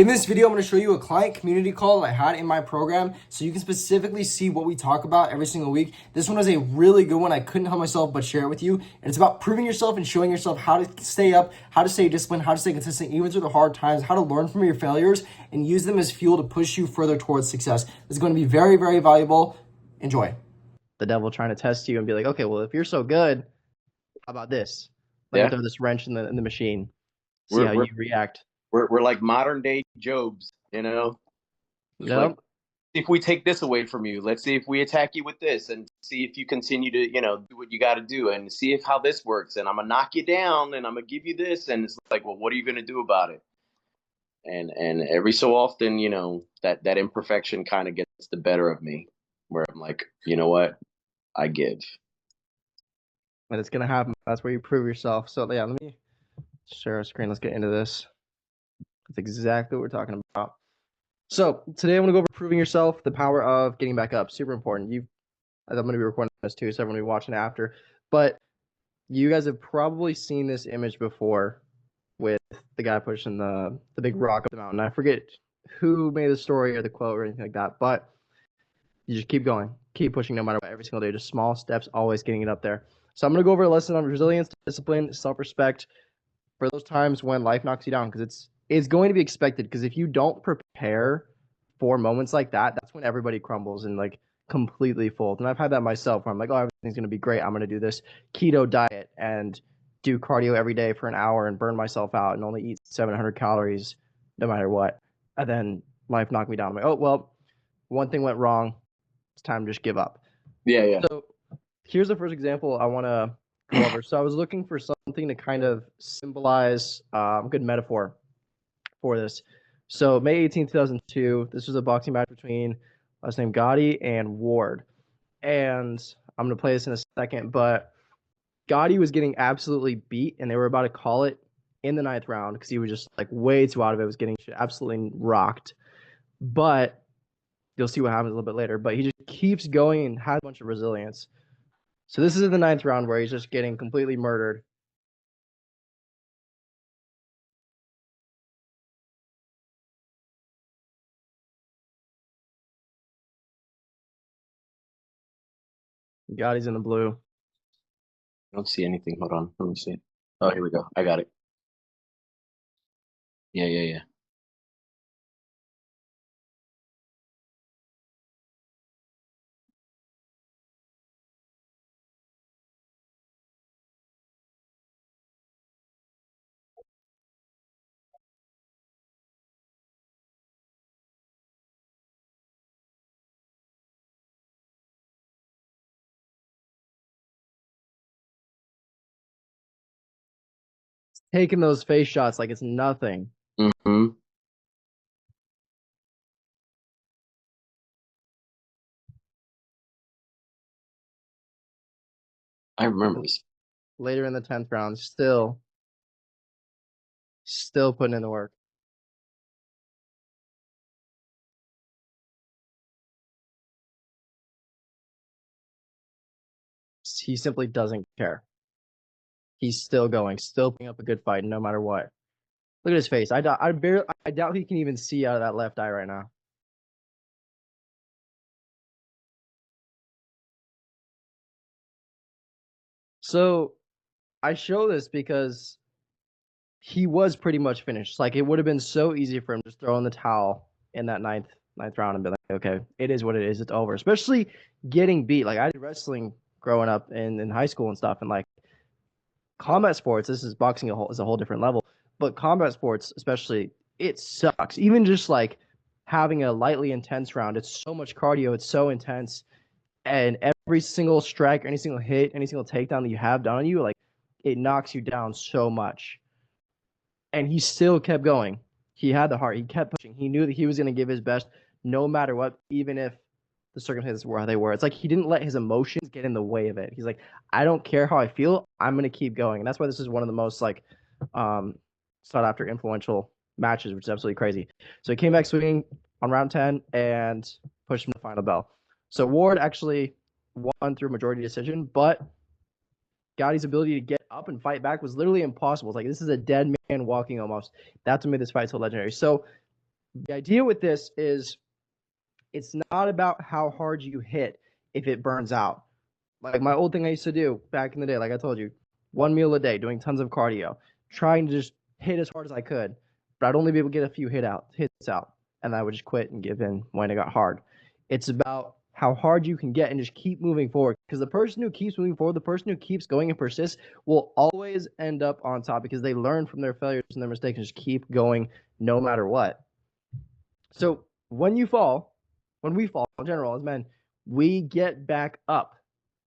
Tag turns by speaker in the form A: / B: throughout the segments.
A: In this video, I'm going to show you a client community call that I had in my program so you can specifically see what we talk about every single week. This one is a really good one. I couldn't help myself but share it with you. And it's about proving yourself and showing yourself how to stay up, how to stay disciplined, how to stay consistent even through the hard times, how to learn from your failures and use them as fuel to push you further towards success. This is going to be very, very valuable. Enjoy. The devil trying to test you and be like, okay, well, if you're so good, how about this? Let me throw this wrench in the machine. See how you react.
B: We're like modern day Jobs, you know.
A: Yep.
B: Like, if we take this away from you, let's see if we attack you with this, and see if you continue to, do what you got to do, and see if how this works. And I'm gonna knock you down, and I'm gonna give you this, and it's like, well, what are you gonna do about it? And every so often, that imperfection kind of gets the better of me, where I'm like, you know what, I give.
A: And it's gonna happen. That's where you prove yourself. So yeah, let me share our screen. Let's get into this. That's exactly what we're talking about. So today I'm gonna go over proving yourself, the power of getting back up. Super important. I'm gonna be recording this too, so everyone will be watching after. But you guys have probably seen this image before with the guy pushing the big rock up the mountain. I forget who made the story or the quote or anything like that, but you just keep going, keep pushing no matter what, every single day, just small steps, always getting it up there. So I'm gonna go over a lesson on resilience, discipline, self-respect for those times when life knocks you down, because it's going to be expected. Because if you don't prepare for moments like that, that's when everybody crumbles and like completely folds. And I've had that myself where I'm like, oh, everything's gonna be great. I'm gonna do this keto diet and do cardio every day for an hour and burn myself out and only eat 700 calories no matter what. And then life knocked me down. I'm like, oh well, one thing went wrong. It's time to just give up.
B: Yeah.
A: So here's the first example I want to go over. So I was looking for something to kind of symbolize good metaphor for this. So May 18th, 2002, this was a boxing match between last name Gotti and Ward. And I'm going to play this in a second, but Gotti was getting absolutely beat, and they were about to call it in the 9th round because he was just like way too out of it, was getting absolutely rocked. But you'll see what happens a little bit later. But he just keeps going and has a bunch of resilience. So this is in the 9th round where he's just getting completely murdered. Gotti's in the blue.
B: I don't see anything. Hold on, let me see it. Oh, here we go. I got it. Yeah.
A: Taking those face shots like it's nothing.
B: Mm-hmm. I remember this.
A: Later in the 10th round, still putting in the work. He simply doesn't care. He's still going, still putting up a good fight no matter what. Look at his face. I doubt he can even see out of that left eye right now. So I show this because he was pretty much finished. Like it would have been so easy for him to just throw in the towel in that ninth round and be like, okay, it is what it is. It's over. Especially getting beat. Like I did wrestling growing up in high school and stuff, and like combat sports. This is boxing is a whole different level, but combat sports, especially, it sucks. Even just like having a lightly intense round, it's so much cardio. It's so intense, and every single strike, any single hit, any single takedown that you have done on you, like it knocks you down so much. And he still kept going. He had the heart. He kept pushing. He knew that he was going to give his best no matter what, even if the circumstances were how they were. It's like he didn't let his emotions get in the way of it. He's like, I don't care how I feel. I'm going to keep going. And that's why this is one of the most like sought after influential matches, which is absolutely crazy. So he came back swinging on round 10 and pushed him to the final bell. So Ward actually won through majority decision, but Gotti's ability to get up and fight back was literally impossible. It's like this is a dead man walking almost. That's what made this fight so legendary. So The idea with this is it's not about how hard you hit if it burns out. Like my old thing I used to do back in the day, like I told you, one meal a day, doing tons of cardio, trying to just hit as hard as I could, but I'd only be able to get a few hits out, and I would just quit and give in when it got hard. It's about how hard you can get and just keep moving forward. Because the person who keeps moving forward, the person who keeps going and persists, will always end up on top because they learn from their failures and their mistakes and just keep going no matter what. So when you fall, when we fall in general as men, we get back up.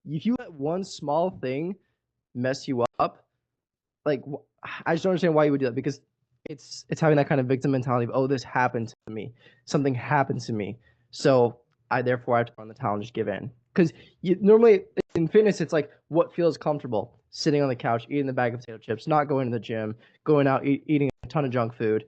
A: If you let one small thing mess you up, like I just don't understand why you would do that because it's having that kind of victim mentality of, oh, this happened to me, something happened to me, so I therefore have to run the towel and just give in. Because normally in fitness, it's like what feels comfortable: sitting on the couch, eating the bag of potato chips, not going to the gym, going out eating a ton of junk food,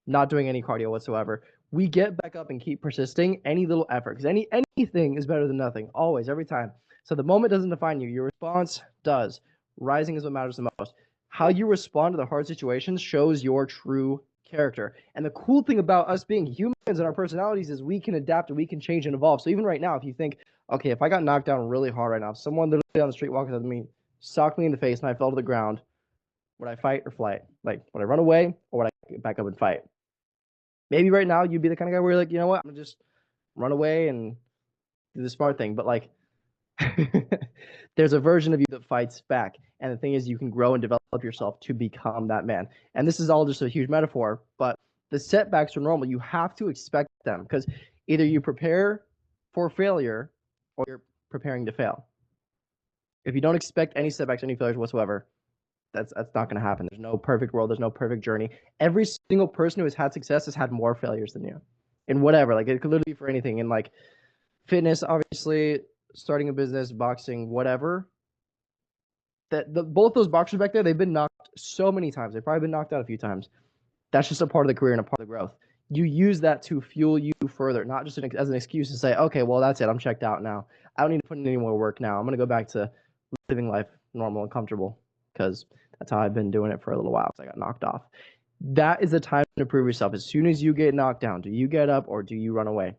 A: not doing any cardio whatsoever. We get back up and keep persisting. Any little effort, because anything is better than nothing, always, every time. So the moment doesn't define you. Your response does. Rising is what matters the most. How you respond to the hard situations shows your true character. And the cool thing about us being humans and our personalities is we can adapt and we can change and evolve. So even right now, if you think, okay, if I got knocked down really hard right now, if someone literally on the street walking up to me, socked me in the face, and I fell to the ground, would I fight or flight? Like, would I run away or would I get back up and fight? Maybe right now you'd be the kind of guy where you're like, you know what, I'm gonna just run away and do the smart thing. But like, there's a version of you that fights back. And the thing is, you can grow and develop yourself to become that man. And this is all just a huge metaphor, but the setbacks are normal. You have to expect them because either you prepare for failure or you're preparing to fail. If you don't expect any setbacks, any failures whatsoever, that's not going to happen. There's no perfect world. There's no perfect journey. Every single person who has had success has had more failures than you in whatever. Like it could literally be for anything. In like fitness, obviously, starting a business, boxing, whatever. Both those boxers back there, they've been knocked so many times. They've probably been knocked out a few times. That's just a part of the career and a part of the growth. You use that to fuel you further, not just as an excuse to say, okay, well, that's it. I'm checked out now. I don't need to put in any more work now. I'm going to go back to living life normal and comfortable because that's how I've been doing it for a little while because I got knocked off. That is the time to prove yourself. As soon as you get knocked down, do you get up or do you run away?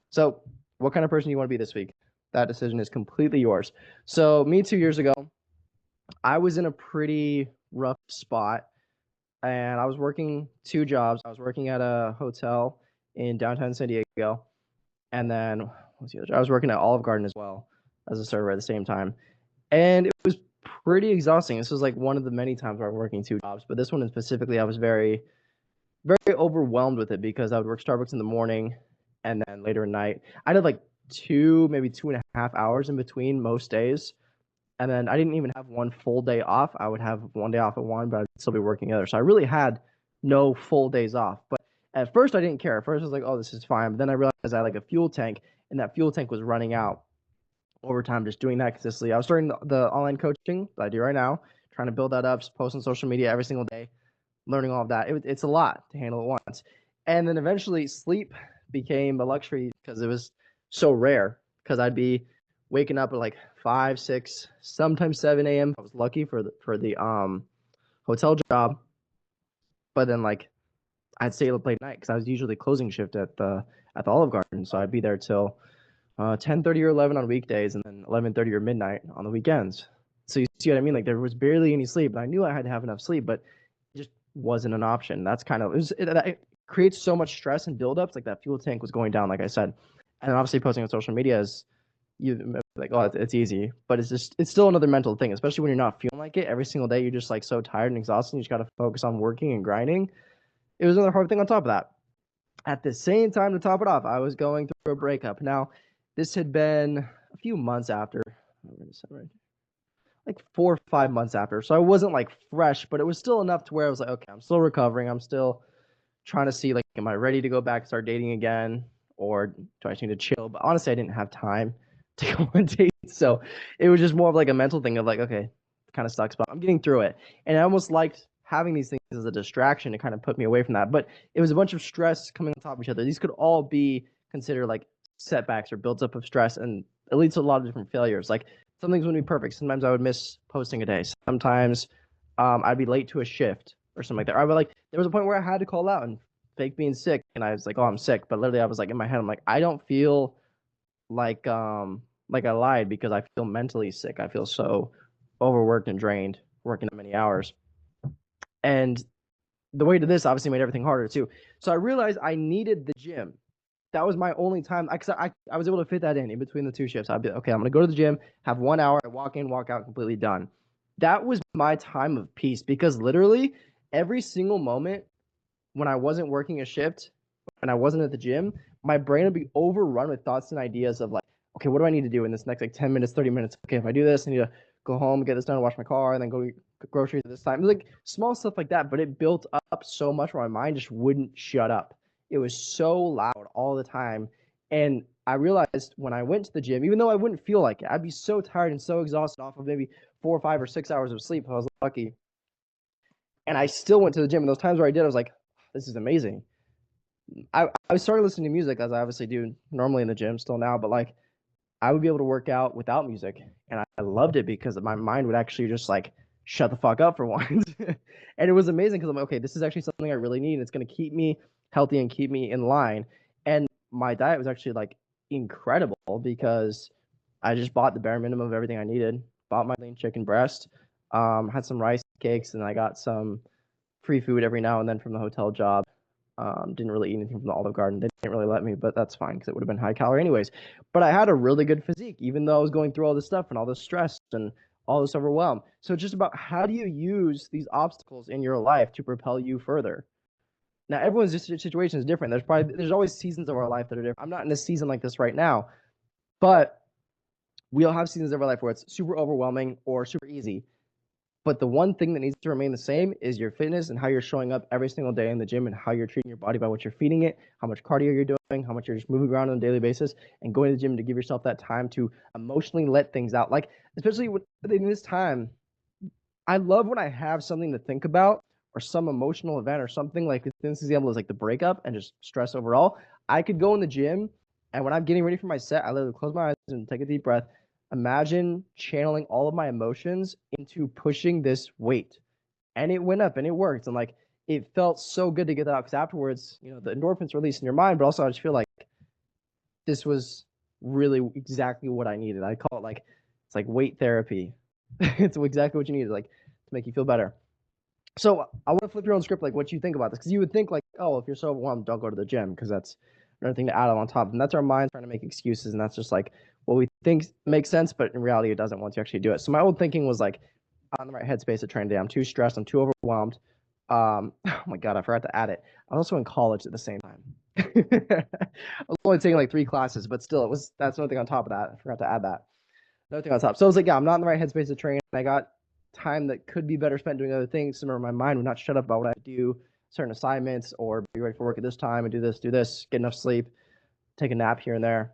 A: So what kind of person do you want to be this week? That decision is completely yours. So me 2 years ago, I was in a pretty rough spot and I was working two jobs. I was working at a hotel in downtown San Diego, and then what's the other job? I was working at Olive Garden as well as a server at the same time, and it was pretty exhausting. This was like one of the many times where I'm working two jobs, but this one specifically, I was very, very overwhelmed with it because I would work Starbucks in the morning, and then later at night, I did like maybe 2.5 hours in between most days. And then I didn't even have one full day off. I would have one day off at one, but I'd still be working the other. So I really had no full days off. But at first I didn't care. At first I was like, oh, this is fine. But then I realized I had like a fuel tank, and that fuel tank was running out over time, just doing that consistently. I was starting the online coaching that I do right now, trying to build that up, just post on social media every single day, learning all of that. It's a lot to handle at once. And then eventually sleep became a luxury because it was so rare because I'd be waking up at like 5, 6, sometimes 7 a.m. I was lucky for the hotel job, but then like I'd stay up late night because I was usually closing shift at the Olive Garden, so I'd be there till 10:30 or 11 on weekdays, and then 11:30 or midnight on the weekends. So you see what I mean? Like there was barely any sleep, and I knew I had to have enough sleep, but it just wasn't an option. That's kind of it creates so much stress and buildups. Like that fuel tank was going down, like I said, and then obviously posting on social media is you like, oh, it's easy, but it's still another mental thing, especially when you're not feeling like it every single day. You're just like so tired and exhausted. You just got to focus on working and grinding. It was another hard thing on top of that. At the same time, to top it off, I was going through a breakup. Now, this had been a few months after, like 4 or 5 months after. So I wasn't like fresh, but it was still enough to where I was like, okay, I'm still recovering. I'm still trying to see like, am I ready to go back and start dating again, or do I just need to chill? But honestly, I didn't have time to go on dates, so it was just more of like a mental thing of like, okay, it kind of sucks, but I'm getting through it. And I almost liked having these things as a distraction to kind of put me away from that. But it was a bunch of stress coming on top of each other. These could all be considered like setbacks or builds up of stress, and it leads to a lot of different failures. Like some things wouldn't be perfect. Sometimes I would miss posting a day. Sometimes I'd be late to a shift or something like that. Or I would like there was a point where I had to call out and fake being sick, and I was like, oh, I'm sick. But literally, I was like in my head, I'm like, I don't feel like I lied because I feel mentally sick. I feel so overworked and drained working that many hours. And the way to this obviously made everything harder too. So I realized I needed the gym. That was my only time. I was able to fit that in between the two shifts. I'd be okay. I'm gonna go to the gym, have 1 hour, I walk in, walk out, completely done. That was my time of peace because literally every single moment when I wasn't working a shift and I wasn't at the gym, my brain would be overrun with thoughts and ideas of like, okay, what do I need to do in this next like 10 minutes, 30 minutes? Okay, if I do this, I need to go home, get this done, wash my car, and then go get groceries at this time. It was like small stuff like that, but it built up so much where my mind just wouldn't shut up. It was so loud all the time. And I realized when I went to the gym, even though I wouldn't feel like it, I'd be so tired and so exhausted off of maybe 4 or 5 or 6 hours of sleep if I was lucky. And I still went to the gym. And those times where I did, I was like, this is amazing. I started listening to music as I obviously do normally in the gym still now, but like I would be able to work out without music, and I loved it because my mind would actually just like shut the fuck up for once, and it was amazing because I'm like, okay, this is actually something I really need, and it's gonna keep me healthy and keep me in line. And my diet was actually like incredible because I just bought the bare minimum of everything I needed. Bought my lean chicken breast, had some rice cakes, and I got some free food every now and then from the hotel job. Didn't really eat anything from the Olive Garden. They didn't really let me, but that's fine because it would have been high calorie anyways. But I had a really good physique, even though I was going through all this stuff and all this stress and all this overwhelm. So it's just about how do you use these obstacles in your life to propel you further. Now everyone's situation is different. There's always seasons of our life that are different. I'm not in a season like this right now, but we all have seasons of our life where it's super overwhelming or super easy. But the one thing that needs to remain the same is your fitness and how you're showing up every single day in the gym and how you're treating your body by what you're feeding it, how much cardio you're doing, how much you're just moving around on a daily basis, and going to the gym to give yourself that time to emotionally let things out. Like, especially in this time, I love when I have something to think about or some emotional event or something like this example is like the breakup and just stress overall. I could go in the gym and when I'm getting ready for my set, I literally close my eyes and take a deep breath. Imagine channeling all of my emotions into pushing this weight. And it went up and it worked. And like it felt so good to get that out because afterwards, the endorphins release in your mind, but also I just feel like this was really exactly what I needed. I call it like it's like weight therapy. It's exactly what you needed, like to make you feel better. So I want to flip your own script, like what you think about this, because you would think like, oh, if you're so overwhelmed, don't go to the gym, because that's another thing to add on top. And that's our mind trying to make excuses, and that's just like what we think makes sense, but in reality, it doesn't once you actually do it. So my old thinking was like, I'm in the right headspace to train today. I'm too stressed. I'm too overwhelmed. Oh my god, I forgot to add it. I was also in college at the same time. I was only taking like 3 classes, but still, that's another thing on top of that. I forgot to add that. Another thing on top. So I was like, yeah, I'm not in the right headspace to train. I got time that could be better spent doing other things. Similar, my mind would not shut up about what I do, certain assignments, or be ready for work at this time and do this, get enough sleep, take a nap here and there.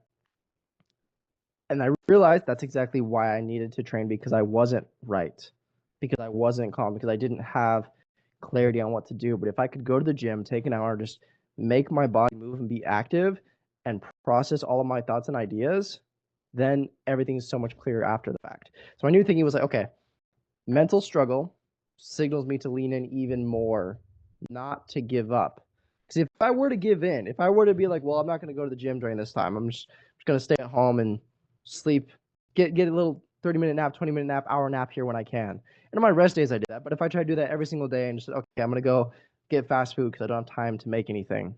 A: And I realized that's exactly why I needed to train because I wasn't right, because I wasn't calm, because I didn't have clarity on what to do. But if I could go to the gym, take an hour, just make my body move and be active and process all of my thoughts and ideas, then everything's so much clearer after the fact. So my new thinking was like, okay, mental struggle signals me to lean in even more, not to give up. Because if I were to give in, if I were to be like, well, I'm not going to go to the gym during this time, I'm just going to stay at home and sleep, get a little 30-minute nap, 20-minute nap, hour nap here when I can. And on my rest days, I do that. But if I try to do that every single day and just, okay, I'm going to go get fast food because I don't have time to make anything,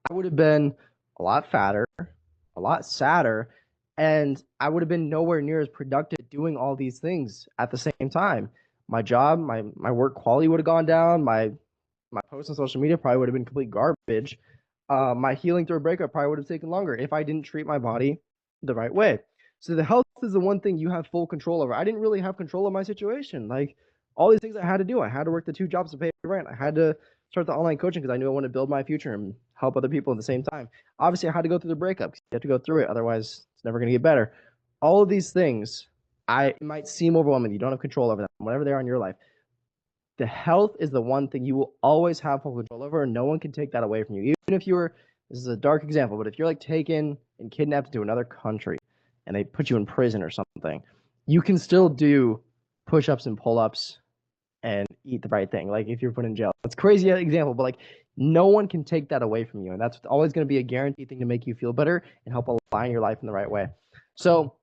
A: I would have been a lot fatter, a lot sadder, and I would have been nowhere near as productive doing all these things at the same time. My job, my work quality would have gone down. My posts on social media probably would have been complete garbage. My healing through a breakup probably would have taken longer if I didn't treat my body the right way. So the health is the one thing you have full control over. I didn't really have control of my situation. Like all these things I had to do. I had to work the 2 jobs to pay rent. I had to start the online coaching because I knew I wanted to build my future and help other people at the same time. Obviously, I had to go through the breakup. You have to go through it, otherwise it's never going to get better. All of these things, it might seem overwhelming. You don't have control over them, whatever they are in your life. The health is the one thing you will always have full control over, and no one can take that away from you. Even if you were, this is a dark example, but if you're like taken and kidnapped to another country and they put you in prison or something, you can still do push-ups and pull-ups and eat the right thing. Like if you're put in jail, it's a crazy example, but like No one can take that away from you. And that's always going to be a guaranteed thing to make you feel better and help align your life in the right way. So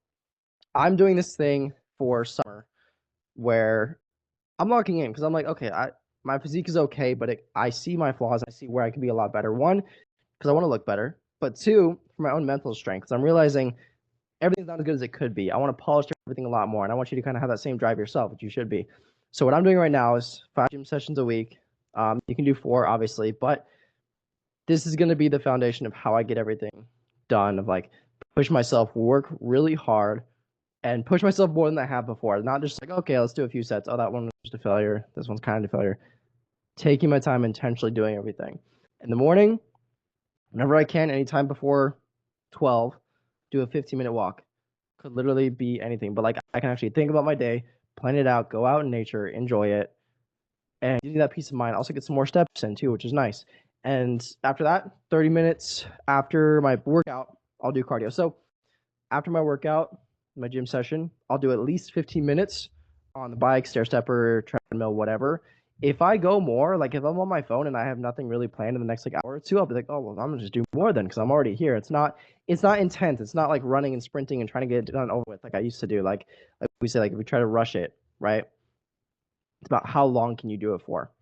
A: I'm doing this thing for summer where I'm locking in because I'm like, okay, my physique is okay, but I see my flaws. I see where I can be a lot better. One, because I want to look better, but two, for my own mental strength. Because I'm realizing everything's not as good as it could be. I want to polish everything a lot more, and I want you to kind of have that same drive yourself, which you should be. So what I'm doing right now is 5 gym sessions a week. You can do 4, obviously, but this is going to be the foundation of how I get everything done. Of like push myself, work really hard, and push myself more than I have before. Not just like, okay, let's do a few sets. Oh, that one was just a failure. This one's kind of a failure. Taking my time, intentionally doing everything. In the morning, whenever I can, anytime before 12, do a 15-minute walk. Could literally be anything, but like I can actually think about my day, plan it out, go out in nature, enjoy it, and give you that peace of mind. Also get some more steps in too, which is nice. And after that, 30 minutes after my workout, I'll do cardio. So after my workout, my gym session, I'll do at least 15 minutes on the bike, stair stepper, treadmill, whatever. If I go more, like if I'm on my phone and I have nothing really planned in the next like hour or two, I'll be like, oh well, I'm gonna just do more then because I'm already here. It's not intense. It's not like running and sprinting and trying to get it done over with like I used to do. Like we say, like if we try to rush it, right? It's about how long can you do it for.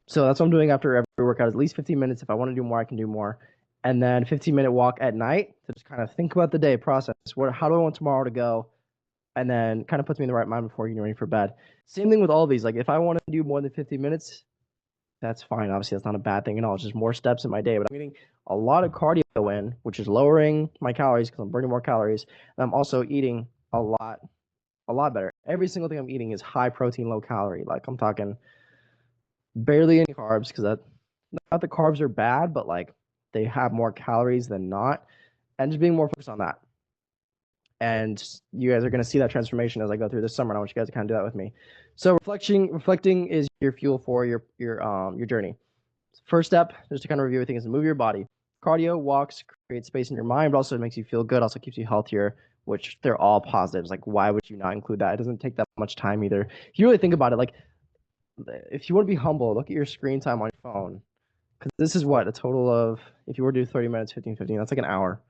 A: So that's what I'm doing after every workout, at least 15 minutes. If I want to do more, I can do more. And then 15-minute walk at night to just kind of think about the day, process how do I want tomorrow to go, and then kind of puts me in the right mind before getting ready for bed. Same thing with all of these. Like if I want to do more than 15 minutes, that's fine. Obviously, that's not a bad thing at all. It's just more steps in my day. But I'm getting a lot of cardio in, which is lowering my calories because I'm burning more calories. And I'm also eating a lot better. Every single thing I'm eating is high protein, low calorie. Like I'm talking barely any carbs because that not that carbs are bad, but like they have more calories than not. And just being more focused on that. And you guys are going to see that transformation as I go through this summer. And I want you guys to kind of do that with me. So reflecting is your fuel for your journey. First step, just to kind of review everything, is to move your body. Cardio, walks, create space in your mind, but also makes you feel good, also keeps you healthier, which they're all positives. Like, why would you not include that? It doesn't take that much time either. If you really think about it, like, if you want to be humble, look at your screen time on your phone. Because this is what, a total of, if you were to do 30 minutes, 15, that's like an hour.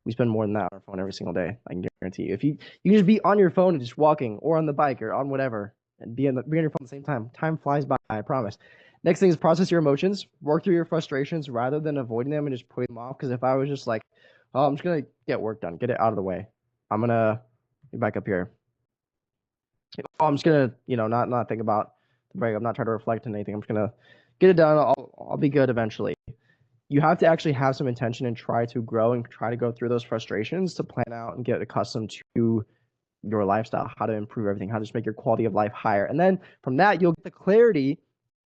A: We spend more than that on our phone every single day. I can guarantee you. If you can just be on your phone and just walking, or on the bike, or on whatever, and be on your phone at the same time. Time flies by. I promise. Next thing is process your emotions. Work through your frustrations rather than avoiding them and just putting them off. Because if I was just like, oh, I'm just gonna get work done, get it out of the way. I'm gonna get back up here. Oh, I'm just gonna, not think about the break. I'm not trying to reflect on anything. I'm just gonna get it done. I'll be good eventually. You have to actually have some intention and try to grow and try to go through those frustrations to plan out and get accustomed to your lifestyle, how to improve everything, how to just make your quality of life higher. And then from that, you'll get the clarity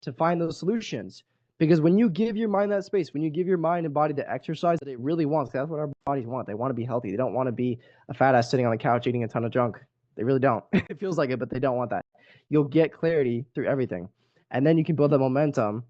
A: to find those solutions. Because when you give your mind that space, when you give your mind and body the exercise that it really wants, that's what our bodies want. They want to be healthy. They don't want to be a fat ass sitting on the couch eating a ton of junk. They really don't. It feels like it, but they don't want that. You'll get clarity through everything. And then you can build that momentum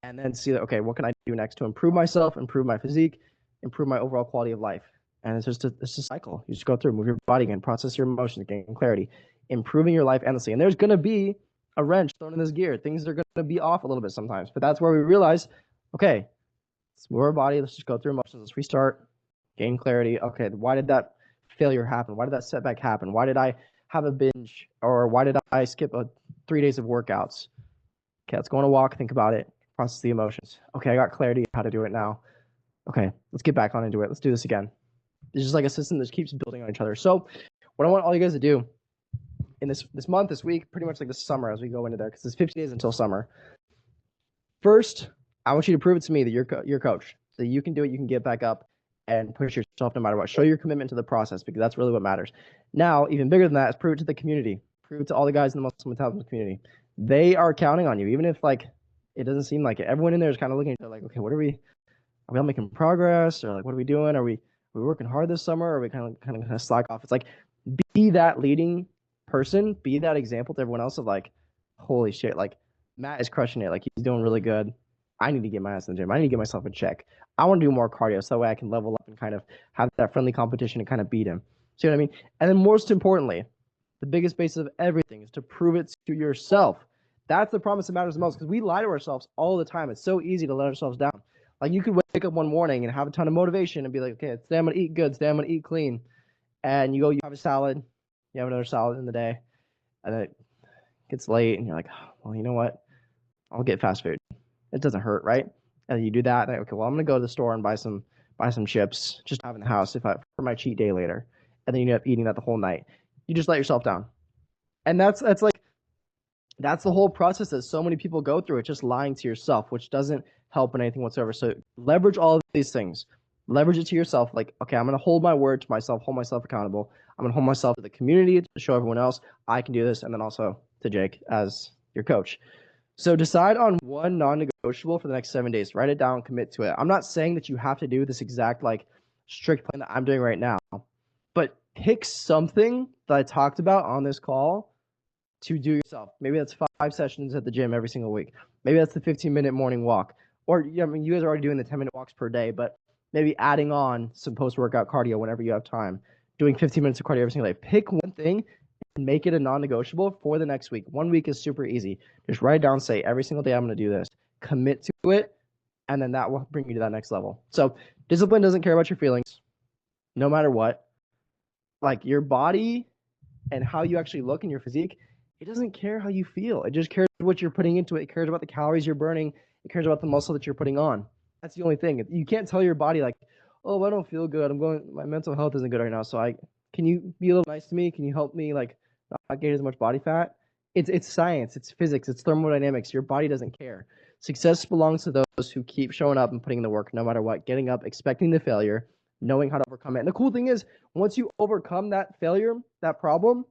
A: and then see that, okay, what can I do next to improve myself, improve my physique, improve my overall quality of life. And it's a cycle. You just go through, move your body again, process your emotions, gain clarity, improving your life endlessly. And there's going to be a wrench thrown in this gear. Things are going to be off a little bit sometimes. But that's where we realize, okay, let's move our body. Let's just go through emotions. Let's restart, gain clarity. Okay, why did that failure happen? Why did that setback happen? Why did I have a binge? Or why did I skip 3 days of workouts? Okay, let's go on a walk, think about it, process the emotions. Okay, I got clarity how to do it now. Okay, let's get back on into it. Let's do this again. It's just like a system that keeps building on each other. So what I want all you guys to do in this month, this week, pretty much like this summer as we go into there, because it's 50 days until summer. First, I want you to prove it to me that you're coach, that you can do it, you can get back up and push yourself no matter what. Show your commitment to the process because that's really what matters. Now, even bigger than that is prove it to the community. Prove it to all the guys in the muscle metabolism community. They are counting on you, even if like it doesn't seem like it. Everyone in there is kind of looking at each other like, okay, are we all making progress? Or like, what are we doing? Are we working hard this summer? Or are we kind of slack off? It's like, be that leading person, be that example to everyone else of like, holy shit, like Matt is crushing it. Like he's doing really good. I need to get my ass in the gym. I need to get myself in check. I want to do more cardio so that way I can level up and kind of have that friendly competition and kind of beat him. See what I mean? And then most importantly, the biggest basis of everything is to prove it to yourself That's the promise that matters the most, because we lie to ourselves all the time. It's so easy to let ourselves down. Like, you could wake up one morning and have a ton of motivation and be like, okay, today I'm going to eat good. Today I'm going to eat clean. And you have a salad. You have another salad in the day. And then it gets late and you're like, oh, well, you know what? I'll get fast food. It doesn't hurt, right? And you do that. And okay, well, I'm going to go to the store and buy some chips just to have in the house for my cheat day later. And then you end up eating that the whole night. You just let yourself down. And that's the whole process that so many people go through. It's just lying to yourself, which doesn't help in anything whatsoever. So leverage all of these things. Leverage it to yourself. Like, okay, I'm going to hold my word to myself, hold myself accountable. I'm going to hold myself to the community to show everyone else I can do this. And then also to Jake as your coach. So decide on one non-negotiable for the next 7 days. Write it down, commit to it. I'm not saying that you have to do this exact strict plan that I'm doing right now, but pick something that I talked about on this call to do yourself. Maybe that's 5 sessions at the gym every single week. Maybe that's the 15-minute morning walk. Or, I mean, you guys are already doing the 10-minute walks per day, but maybe adding on some post-workout cardio whenever you have time. Doing 15 minutes of cardio every single day. Pick one thing and make it a non-negotiable for the next week. 1 week is super easy. Just write it down, say, every single day I'm going to do this. Commit to it, and then that will bring you to that next level. So discipline doesn't care about your feelings, no matter what. Like, your body and how you actually look in your physique, it doesn't care how you feel. It just cares what you're putting into it. It cares about the calories you're burning. It cares about the muscle that you're putting on. That's the only thing. You can't tell your body like, oh, I don't feel good. My mental health isn't good right now. So can you be a little nice to me? Can you help me not gain as much body fat? It's science. It's physics. It's thermodynamics. Your body doesn't care. Success belongs to those who keep showing up and putting in the work no matter what, getting up, expecting the failure, knowing how to overcome it. And the cool thing is, once you overcome that failure, that problem,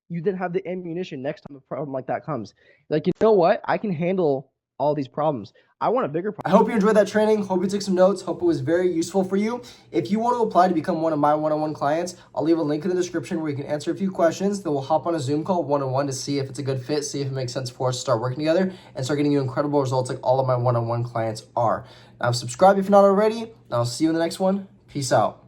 A: you then have the ammunition next time a problem like that comes. Like, you know what? I can handle all these problems. I want a bigger problem. I hope you enjoyed that training. Hope you took some notes. Hope it was very useful for you. If you want to apply to become one of my one-on-one clients, I'll leave a link in the description where you can answer a few questions. Then we'll hop on a Zoom call one-on-one to see if it's a good fit, see if it makes sense for us to start working together and start getting you incredible results like all of my one-on-one clients are. Now, subscribe if you're not already. I'll see you in the next one. Peace out.